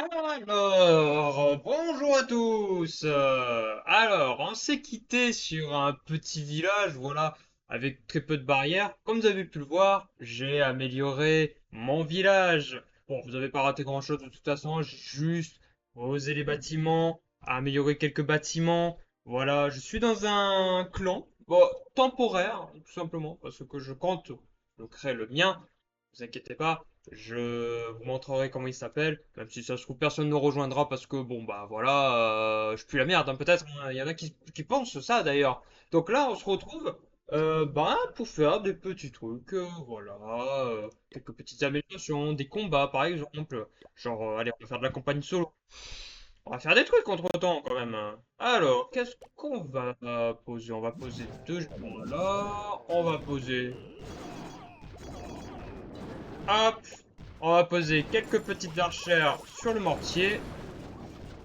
Alors, bonjour à tous. Alors, on s'est quitté sur un petit village, voilà, avec très peu de barrières. Comme vous avez pu le voir, j'ai amélioré mon village. Bon, vous n'avez pas raté grand-chose de toute façon, j'ai juste posé les bâtiments, amélioré quelques bâtiments. Voilà, je suis dans un clan, bon, temporaire, tout simplement, parce que je compte créer le mien. Ne vous inquiétez pas. Je vous montrerai comment il s'appelle, même si ça se trouve personne ne rejoindra parce que bon bah voilà, je pue la merde, hein, peut-être, hein. Il y en a qui pensent ça d'ailleurs. Donc là on se retrouve bah, pour faire des petits trucs, voilà, quelques petites améliorations, des combats par exemple. Genre allez on va faire de la campagne solo. On va faire des trucs entre-temps quand même, hein. Alors, qu'est-ce qu'on va poser? On va poser deux jetons là, on va poser. Hop, on va poser quelques petites archères sur le mortier.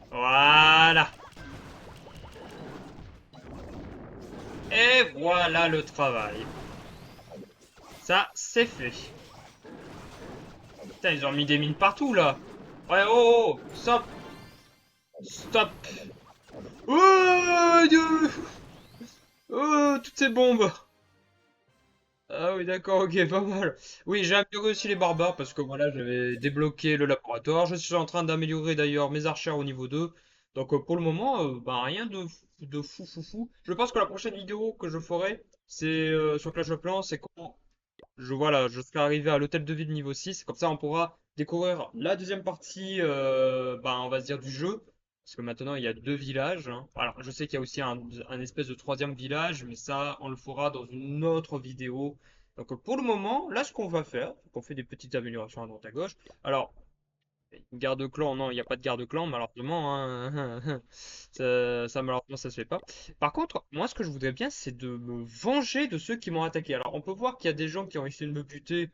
Voilà. Et voilà le travail. Ça, c'est fait. Putain, ils ont mis des mines partout là. Ouais, oh, oh, stop, stop. Oh, Dieu. Oh, toutes ces bombes. Ah oui, d'accord, ok, pas mal. Oui, j'ai amélioré aussi les barbares parce que voilà, j'avais débloqué le laboratoire. Je suis en train d'améliorer d'ailleurs mes archères au niveau 2. Donc pour le moment, bah, rien de fou fou fou. Je pense que la prochaine vidéo que je ferai, c'est sur Clash of Clans, c'est quand voilà, je serai arrivé à l'hôtel de ville niveau 6. Comme ça, on pourra découvrir la deuxième partie, bah, on va se dire du jeu. Parce que maintenant, il y a deux villages, hein. Alors, je sais qu'il y a aussi un espèce de troisième village, mais ça, on le fera dans une autre vidéo. Donc, pour le moment, là, ce qu'on va faire, c'est qu'on fait des petites améliorations à droite à gauche. Alors, une garde-clan, non, il n'y a pas de garde-clan, malheureusement, hein. Malheureusement, ça se fait pas. Par contre, moi, ce que je voudrais bien, c'est de me venger de ceux qui m'ont attaqué. Alors, on peut voir qu'il y a des gens qui ont essayé de me buter.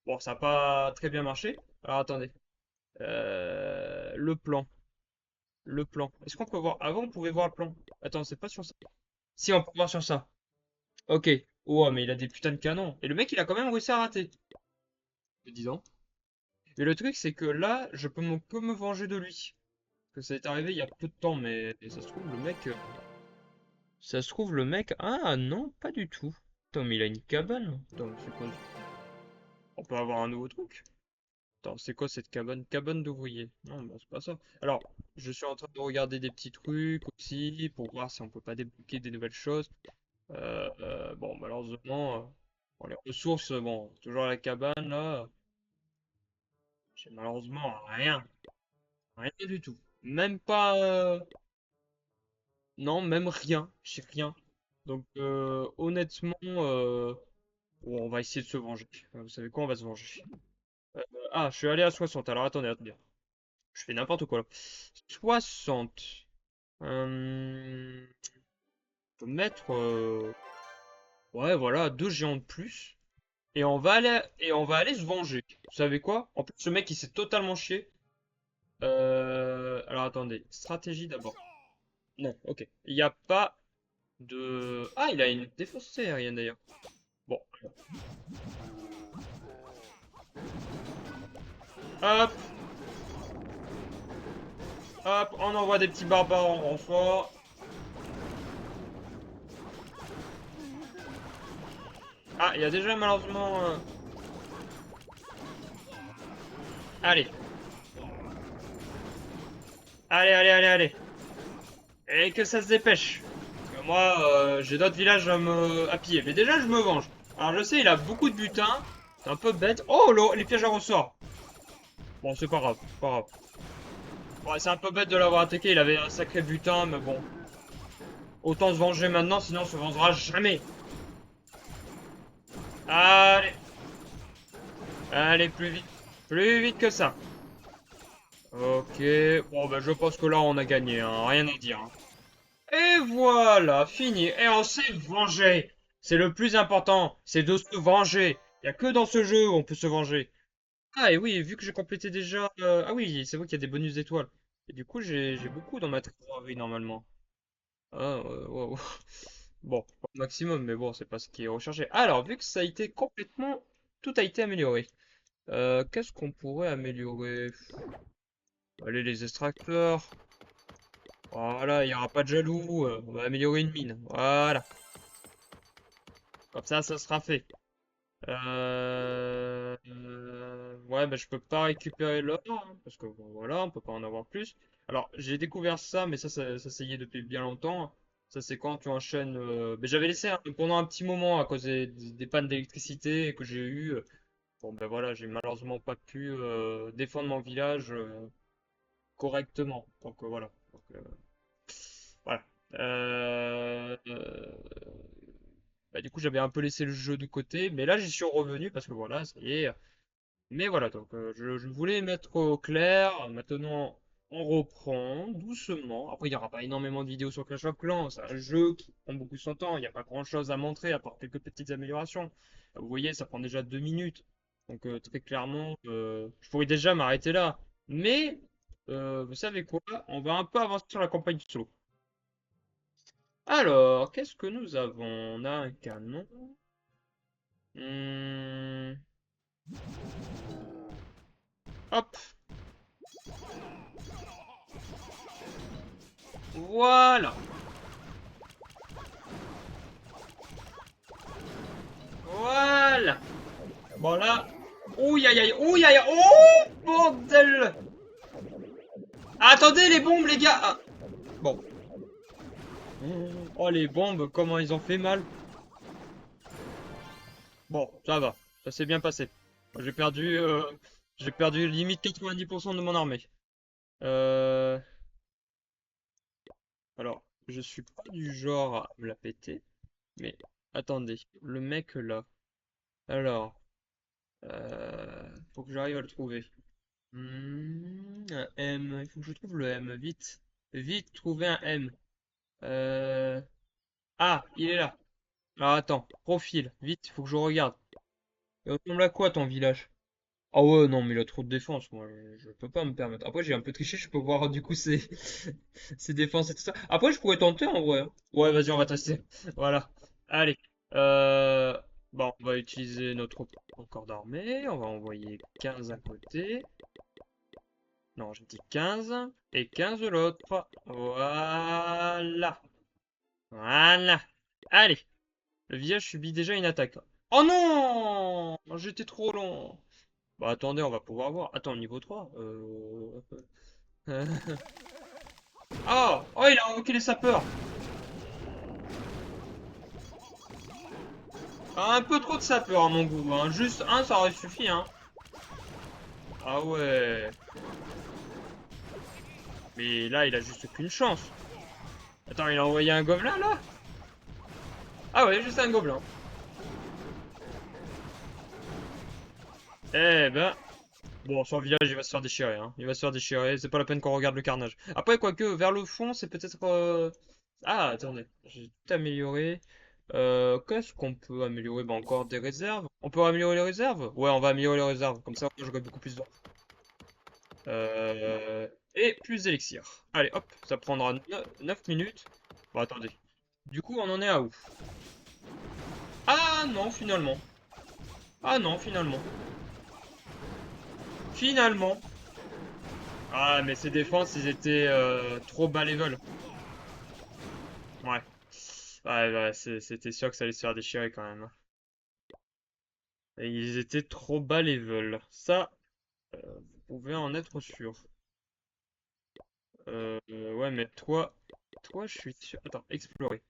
Bon, ça n'a pas très bien marché. Alors, attendez. Le plan. Le plan. Est-ce qu'on peut voir? Avant, on pouvait voir le plan. Attends, c'est pas sur ça. Si, on peut voir sur ça. Ok. Oh, mais il a des putains de canons. Et le mec, il a quand même réussi à rater. Dis donc. Mais le truc, c'est que là, je peux que me venger de lui. Que ça est arrivé il y a peu de temps, mais ça se trouve, le mec. Ça se trouve, le mec. Ah non, pas du tout. Attends, mais il a une cabane. Attends, mais c'est quoi? On peut avoir un nouveau truc? Attends, c'est quoi cette cabane? Cabane d'ouvrier. Non, bah, c'est pas ça. Alors, je suis en train de regarder des petits trucs aussi pour voir si on peut pas débloquer des nouvelles choses. Bon, malheureusement, bon, les ressources, bon, toujours la cabane là. J'ai malheureusement rien. Rien du tout. Même pas. Non, même rien. J'ai rien. Donc, honnêtement, bon, on va essayer de se venger. Vous savez quoi, on va se venger. Ah, je suis allé à 60. Alors, attendez. Je fais n'importe quoi là. 60. On peut mettre, ouais, voilà, deux géants de plus. Et on va aller se venger. Vous savez quoi? En plus, ce mec, il s'est totalement chié. Alors, attendez. Stratégie d'abord. Non, ok. Il n'y a pas de... Ah, il a une défense aérienne d'ailleurs. Bon, hop, hop, on envoie des petits barbares en renfort. Ah, il y a déjà malheureusement... Allez, allez. Et que ça se dépêche. Parce que moi, j'ai d'autres villages à piller. Mais déjà, je me venge. Alors, je sais, il a beaucoup de butin. C'est un peu bête. Oh, les pièges à ressort. Bon, c'est pas grave, pas grave. Ouais, c'est un peu bête de l'avoir attaqué. Il avait un sacré butin, mais bon. Autant se venger maintenant, sinon on se vengera jamais. Allez, allez, plus vite. Plus vite que ça. Ok, bon, ben, je pense que là, on a gagné, hein. Rien à dire, hein. Et voilà, fini. Et on s'est vengé. C'est le plus important, c'est de se venger. Il n'y a que dans ce jeu où on peut se venger. Ah, et oui, vu que j'ai complété déjà... Ah oui, c'est vrai qu'il y a des bonus d'étoiles. Et du coup, j'ai beaucoup dans ma trésorerie normalement. Ah, wow. Bon, pas au maximum, mais bon, c'est pas ce qui est recherché. Alors, vu que ça a été complètement... Tout a été amélioré. Qu'est-ce qu'on pourrait améliorer? Allez, les extracteurs. Voilà, il n'y aura pas de jaloux. On va améliorer une mine. Voilà. Comme ça sera fait. Ouais, bah, je peux pas récupérer l'or, hein, parce que bon, voilà, on peut pas en avoir plus. Alors, j'ai découvert ça, mais ça y est depuis bien longtemps. Ça, c'est quand tu enchaînes. Mais j'avais laissé pendant un petit moment à cause des pannes d'électricité que j'ai eu. Bon, ben voilà, j'ai malheureusement pas pu défendre mon village correctement. Donc, voilà. Donc, voilà. Bah, du coup, j'avais un peu laissé le jeu de côté, mais là, j'y suis revenu parce que voilà, ça y est. Mais voilà, donc je voulais mettre au clair. Maintenant, on reprend doucement. Après, il n'y aura pas énormément de vidéos sur Clash of Clans. C'est un jeu qui prend beaucoup son temps. Il n'y a pas grand-chose à montrer à part quelques petites améliorations. Vous voyez, ça prend déjà 2 minutes. Donc très clairement, je pourrais déjà m'arrêter là. Mais, vous savez quoi? On va un peu avancer sur la campagne solo. Alors, qu'est-ce que nous avons? On a un canon. Hmm, hop, voilà. Voilà. Voilà. Ouh aïe aïe, ouh aïe aïe, oh bordel. Attendez les bombes les gars. Ah, bon. Oh les bombes, comment ils ont fait mal. Bon, ça va, ça s'est bien passé. J'ai perdu limite 90% de mon armée. Euh, alors, je suis pas du genre à me la péter, mais attendez, le mec là. Alors, faut que j'arrive à le trouver. Un M, il faut que je trouve le M, vite. Vite, trouver un M. Euh... Ah, il est là. Alors attends, profil, vite, il faut que je regarde. Il ressemble à quoi ton village? Ah ouais, non, mais il a trop de défense, moi, je peux pas me permettre. Après, j'ai un peu triché, je peux voir du coup ses, ses défenses et tout ça. Après, je pourrais tenter en vrai, hein. Ouais, vas-y, on va tester. Voilà. Allez. Euh... Bon, on va utiliser notre corps d'armée. On va envoyer 15 à côté. Non, j'ai dit 15. Et 15 l'autre. Voilà. Voilà. Allez. Le village subit déjà une attaque. Oh non! J'étais trop long. Bah attendez, on va pouvoir voir. Attends, niveau 3. Oh! Oh, il a invoqué les sapeurs. Ah, un peu trop de sapeurs à mon goût, hein. Juste un, ça aurait suffi, hein. Ah ouais. Mais là, il a juste aucune chance. Attends, il a envoyé un gobelin, là? Ah ouais, juste un gobelin. Eh ben... Bon, son village, il va se faire déchirer, hein. Il va se faire déchirer, c'est pas la peine qu'on regarde le carnage. Après, quoique, vers le fond, c'est peut-être... Ah, attendez, j'ai tout amélioré. Qu'est-ce qu'on peut améliorer? Bah, encore des réserves. On peut améliorer les réserves? Ouais, on va améliorer les réserves, comme ça, j'aurai beaucoup plus d'or. Et plus d'élixir. Allez, hop, ça prendra 9 minutes. Bon, attendez. Du coup, on en est à où? Ah non, finalement. Ah non, finalement. Finalement. Ah, mais ces défenses, ils étaient trop bas level. Ouais. Ouais, ouais, c'était sûr que ça allait se faire déchirer quand même. Et ils étaient trop bas level. Ça, vous pouvez en être sûr. Ouais, mais toi, je suis sûr. Attends, explorer.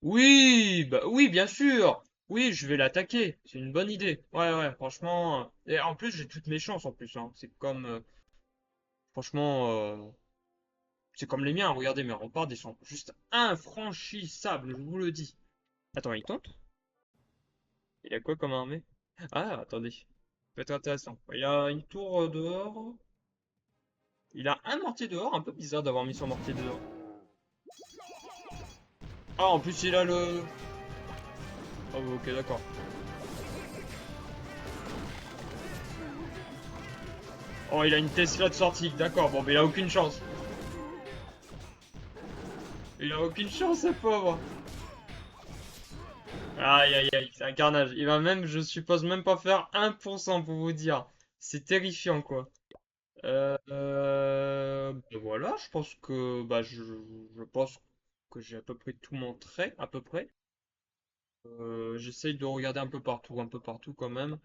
Oui, bah oui, bien sûr. Oui, je vais l'attaquer. C'est une bonne idée. Ouais, ouais, franchement. Et en plus, j'ai toutes mes chances en plus, hein. C'est comme, franchement, c'est comme les miens. Regardez, mes remparts, ils sont juste infranchissables, je vous le dis. Attends, il tente? Il a quoi comme armée? Ah, attendez. Ça peut être intéressant. Il a une tour dehors. Il a un mortier dehors. Un peu bizarre d'avoir mis son mortier dehors. Ah, en plus, il a le... Ah, ok, d'accord. Oh, il a une Tesla de sortie. D'accord, bon, mais il a aucune chance. Il a aucune chance, ce pauvre. Aïe, aïe, aïe, c'est un carnage. Il va même, je suppose, même pas faire 1% pour vous dire. C'est terrifiant, quoi. Bah voilà, je pense que bah je pense que j'ai à peu près tout montré, à peu près. J'essaye de regarder un peu partout quand même.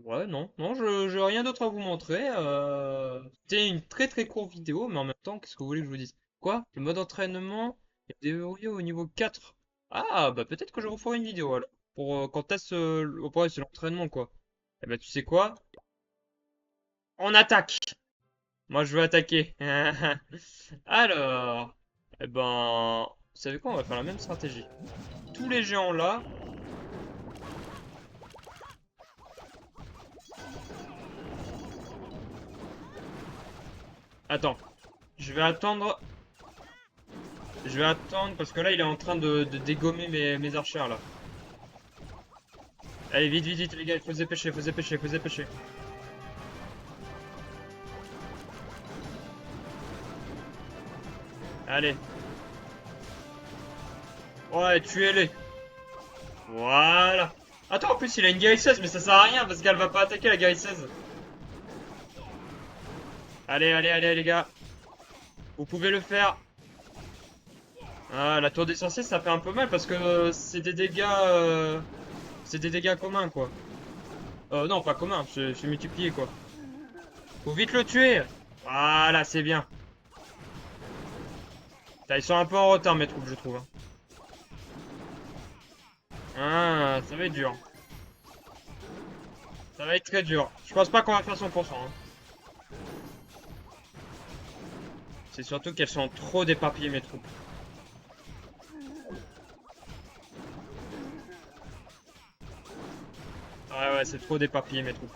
Ouais, non, non, je j'ai rien d'autre à vous montrer. C'était une très très courte vidéo, mais en même temps, qu'est-ce que vous voulez que je vous dise? Quoi? Le mode entraînement est déverrouillé au niveau 4. Ah, bah peut-être que je referai une vidéo alors. Pour quand est-ce ouais, c'est l'entraînement quoi. Eh ben tu sais quoi? On attaque! Moi je veux attaquer. Alors, eh ben, vous savez quoi? On va faire la même stratégie. Tous les géants là. Attends, je vais attendre. Je vais attendre parce que là il est en train de dégommer mes archères là. Allez, vite, vite, vite, les gars, il faut se dépêcher, faut se dépêcher, faut se dépêcher. Allez. Ouais, tuez-les. Voilà. Attends, en plus, il a une guérisseuse, mais ça sert à rien parce qu'elle va pas attaquer la guérisseuse. Allez, allez, allez, les gars. Vous pouvez le faire. Ah, la tour des sorciers, ça fait un peu mal parce que c'est des dégâts. C'est des dégâts communs, quoi. Non, pas communs, c'est multiplié, quoi. Faut vite le tuer. Voilà, c'est bien. Putain, ils sont un peu en retard, mes troupes, je trouve, hein. Ah, ça va être dur. Ça va être très dur. Je pense pas qu'on va faire 100%, hein. C'est surtout qu'elles sont trop déparpillées, mes troupes. Ouais, ouais, c'est trop déparpillé, mes troupes.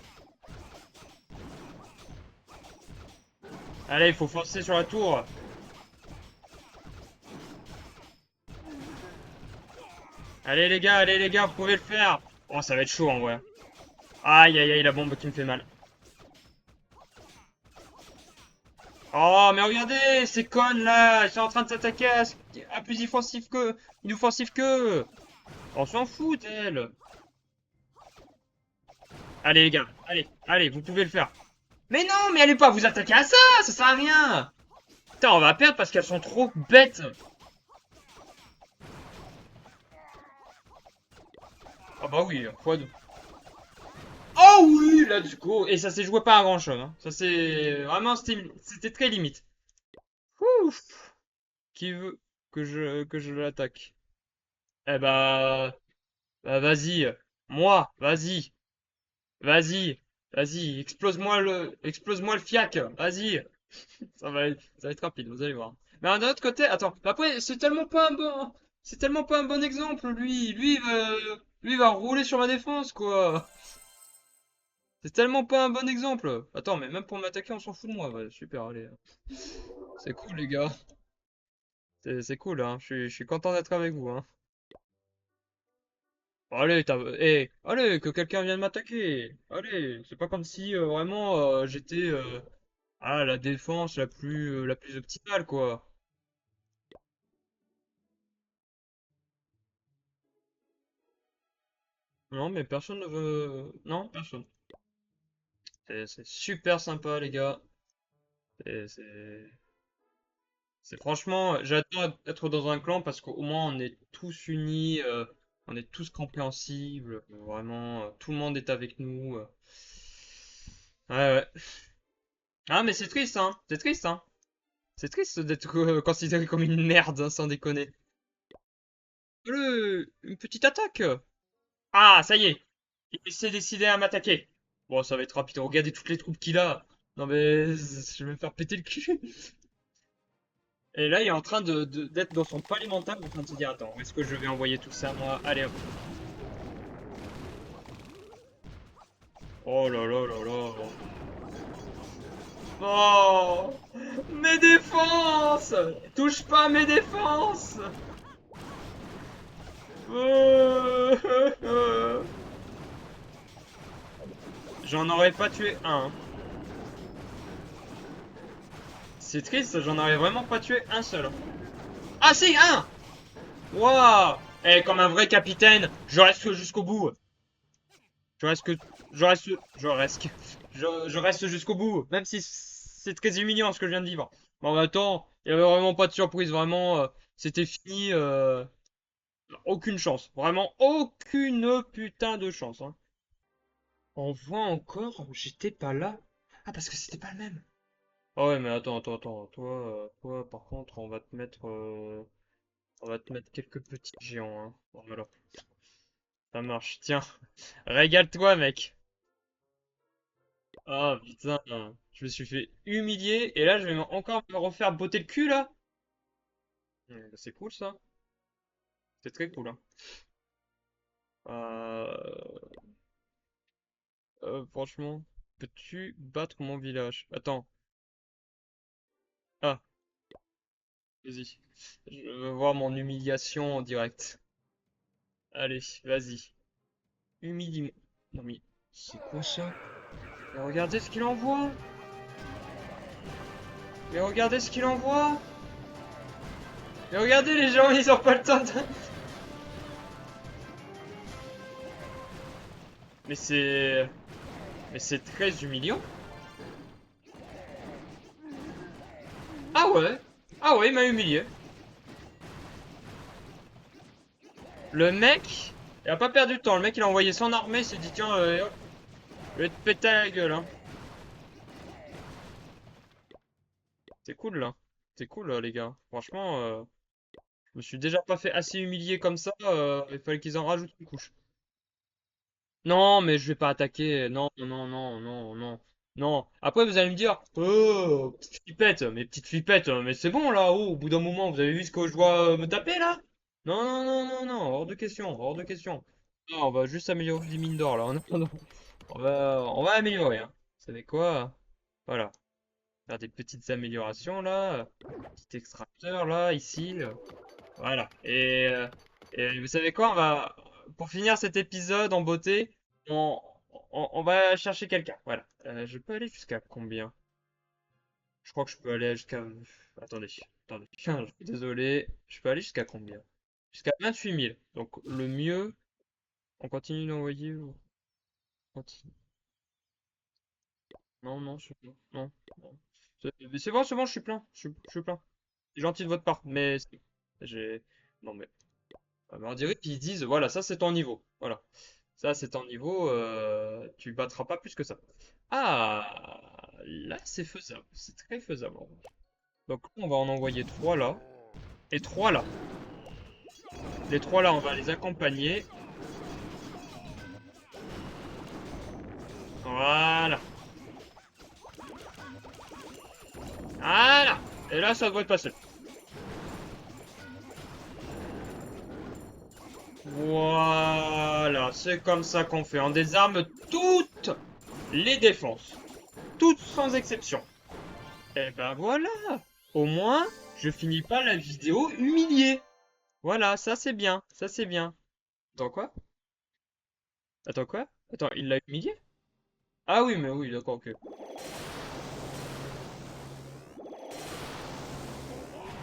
Allez, il faut foncer sur la tour. Allez, les gars, vous pouvez le faire. Oh, ça va être chaud, en vrai. Aïe, aïe, aïe, la bombe qui me fait mal. Oh, mais regardez, ces connes, là. Ils sont en train de s'attaquer à plus offensif que... inoffensif que... On s'en fout, elle. Allez, les gars, allez, allez, vous pouvez le faire. Mais non, mais allez pas vous attaquer à ça, ça sert à rien. Putain, on va perdre parce qu'elles sont trop bêtes. Ah bah oui, x2. Oh oui, let's go. Et ça s'est joué pas à grand chose, hein. Ça c'est vraiment c'était très limite. Ouf. Qui veut que je l'attaque? Eh bah vas-y. Moi, vas-y. Vas-y. Vas-y, explose-moi le fiac. Vas-y. Ça va être rapide, vous allez voir. Mais d'un autre côté, attends, après c'est tellement pas un bon exemple lui. Lui il va rouler sur ma défense quoi. C'est tellement pas un bon exemple. Attends, mais même pour m'attaquer, on s'en fout de moi. Ouais, super, allez. C'est cool, les gars. C'est cool, hein. Je suis content d'être avec vous, hein. Allez, allez, que quelqu'un vienne m'attaquer. Allez, c'est pas comme si vraiment j'étais à la défense la plus optimale, quoi. Non, mais personne ne veut. Non, personne. C'est super sympa, les gars. C'est c'est- C'est franchement, j'adore être dans un clan parce qu'au moins on est tous unis, on est tous compréhensibles, vraiment, tout le monde est avec nous. Ouais, ouais. Ah, mais c'est triste, hein, c'est triste, hein. C'est triste d'être considéré comme une merde, hein, sans déconner. Une petite attaque. Ah, ça y est, il s'est décidé à m'attaquer. Bon, ça va être rapide, regardez toutes les troupes qu'il a. Non mais, je vais me faire péter le cul. Et là, il est en train d'être dans son palais mental, en train de se dire, attends, où est-ce que je vais envoyer tout ça, moi? Allez, hop. Oh là là là là. Oh! Mes défenses! Touche pas à mes défenses! J'en aurais pas tué un. C'est triste, j'en aurais vraiment pas tué un seul. Ah si, un! Waouh! Eh, comme un vrai capitaine, je reste jusqu'au bout. Je reste que... Je reste... Je reste... je reste jusqu'au bout, même si c'est très humiliant ce que je viens de vivre. Bon, bah, attends, il y avait vraiment pas de surprise, vraiment, c'était fini, aucune chance, vraiment aucune putain de chance, hein. On voit encore, j'étais pas là. Ah, parce que c'était pas le même. Ah ouais, mais attends, toi, par contre, on va te mettre quelques petits géants, hein. Bon, voilà, ça marche. Tiens, régale-toi, mec. Ah putain, je me suis fait humilier et là je vais encore me refaire botter le cul là. Bah, c'est cool ça, c'est très cool, hein. Euh, franchement, peux-tu battre mon village? Attends, ah, vas-y, je veux voir mon humiliation en direct. Allez, vas-y, humilie-moi. Non mais, c'est quoi ça? Mais regardez ce qu'il envoie! Mais regardez ce qu'il envoie! Mais regardez les gens, ils ont pas le temps de... Mais c'est... Mais c'est très humiliant. Ah ouais? Ah ouais, il m'a humilié. Le mec, il a pas perdu de temps. Le mec, il a envoyé son armée, il s'est dit, tiens, hop, je vais te péter la gueule, hein. C'est cool, là. C'est cool, les gars. Franchement, je me suis déjà pas fait assez humilier comme ça. Il fallait qu'ils en rajoutent une couche. Non, mais je vais pas attaquer. Non, non, non, non, non. Non. Après, vous allez me dire, oh, petite flippette. Mais petite flippette, mais c'est bon, là. Oh, au bout d'un moment, vous avez vu ce que je dois me taper, là? Non, non, non, non, non. Hors de question, hors de question. Non, on va juste améliorer les mines d'or, là. Non, on va améliorer, hein. Vous savez quoi? Voilà. Faire des petites améliorations là. Petit extracteur là, ici. Voilà. Et vous savez quoi? Pour finir cet épisode en beauté, on, on va chercher quelqu'un. Voilà. Je peux aller jusqu'à combien? Je crois que je peux aller jusqu'à... Attendez. Attendez. Je suis désolé. Je peux aller jusqu'à combien? Jusqu'à 28 000. Donc le mieux, on continue d'envoyer. On continue. Non, non, c'est bon. Non, non. Mais c'est bon, je suis plein. Je suis plein. C'est gentil de votre part, mais j'ai. Non, mais. On dirait qu'ils disent, voilà, ça c'est ton niveau. Voilà. Ça c'est ton niveau, tu battras pas plus que ça. Ah, là c'est faisable. C'est très faisable, en revanche. Donc on va en envoyer trois là. Et trois là. Les trois là, on va les accompagner. Voilà. Voilà. Et là, ça devrait passer. Voilà, c'est comme ça qu'on fait. On désarme toutes les défenses. Toutes sans exception. Et ben voilà. Au moins, je finis pas la vidéo humilié. Voilà, ça c'est bien. Ça c'est bien. Attends quoi? Attends quoi? Attends, il l'a humilié? Ah oui, mais oui, d'accord, ok.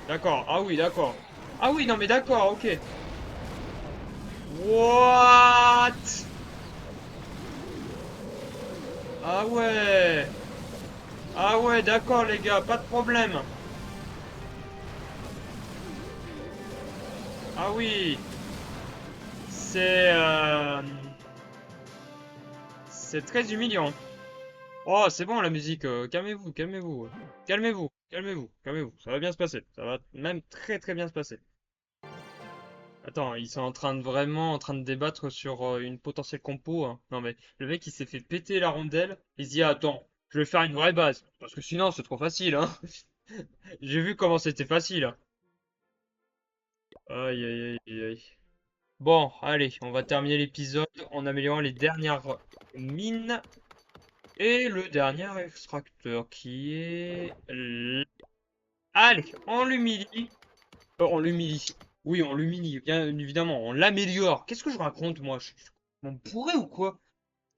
D'accord, ah oui, d'accord. Ah oui, non mais d'accord, ok. What? Ah ouais. Ah ouais, d'accord les gars, pas de problème. Ah oui. C'est c'est très humiliant. Oh, c'est bon la musique, calmez-vous, calmez-vous. Calmez-vous, calmez-vous, calmez-vous. Ça va bien se passer. Ça va même très très bien se passer. Attends, ils sont vraiment en train de débattre sur une potentielle compo, hein. Non mais le mec il s'est fait péter la rondelle. Il se dit attends, je vais faire une vraie base. Parce que sinon c'est trop facile, hein. J'ai vu comment c'était facile, hein. Aïe aïe aïe aïe aïe. Bon, allez, on va terminer l'épisode en améliorant les dernières mines. Et le dernier extracteur qui est... Allez, on l'humilie. On l'humilie. Oui, on l'humilie, bien évidemment. On l'améliore. Qu'est-ce que je raconte, moi? On pourrait ou quoi?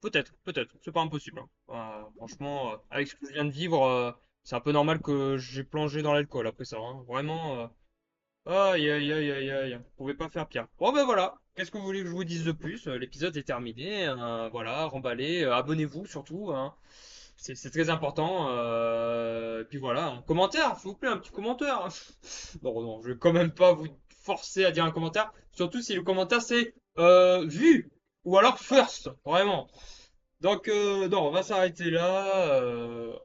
Peut-être, peut-être. C'est pas impossible, hein. Franchement, avec ce que je viens de vivre, c'est un peu normal que j'ai plongé dans l'alcool après ça, hein. Vraiment. Aïe, aïe, aïe, aïe, aïe. Vous pouvez pas faire pire. Bon, ben voilà. Qu'est-ce que vous voulez que je vous dise de plus? L'épisode est terminé, hein. Voilà, remballez. Abonnez-vous surtout, hein. C'est très important. Et puis voilà, un commentaire, s'il vous plaît, un petit commentaire. Non, non, je vais quand même pas vous forcer à dire un commentaire. Surtout si le commentaire c'est vu ou alors first, vraiment. Donc, non, on va s'arrêter là.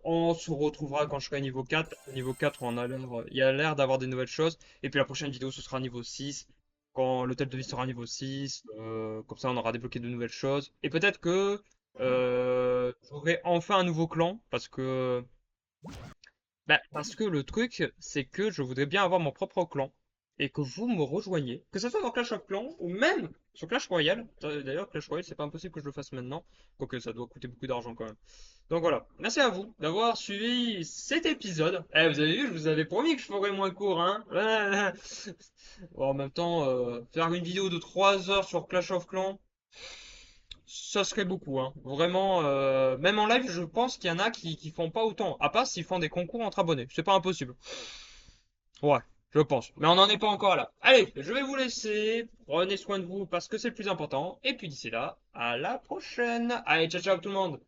On se retrouvera quand je serai niveau 4. Niveau 4, il y a l'air d'avoir des nouvelles choses. Et puis la prochaine vidéo, ce sera niveau 6. Quand l'hôtel de vie sera niveau 6. Comme ça, on aura débloqué de nouvelles choses. Et peut-être que j'aurai enfin un nouveau clan. Parce que le truc, c'est que je voudrais bien avoir mon propre clan. Et que vous me rejoigniez. Que ce soit dans Clash of Clans ou même sur Clash Royale. D'ailleurs, Clash Royale, c'est pas impossible que je le fasse maintenant. Quoique ça doit coûter beaucoup d'argent quand même. Donc voilà, merci à vous d'avoir suivi cet épisode. Eh, vous avez vu, je vous avais promis que je ferais moins court, hein. Bon, en même temps, faire une vidéo de 3 heures sur Clash of Clans, ça serait beaucoup, hein. Vraiment, même en live, je pense qu'il y en a qui font pas autant. À part s'ils font des concours entre abonnés, c'est pas impossible. Ouais, je pense. Mais on n'en est pas encore là. Allez, je vais vous laisser. Prenez soin de vous parce que c'est le plus important. Et puis d'ici là, à la prochaine. Allez, ciao ciao tout le monde.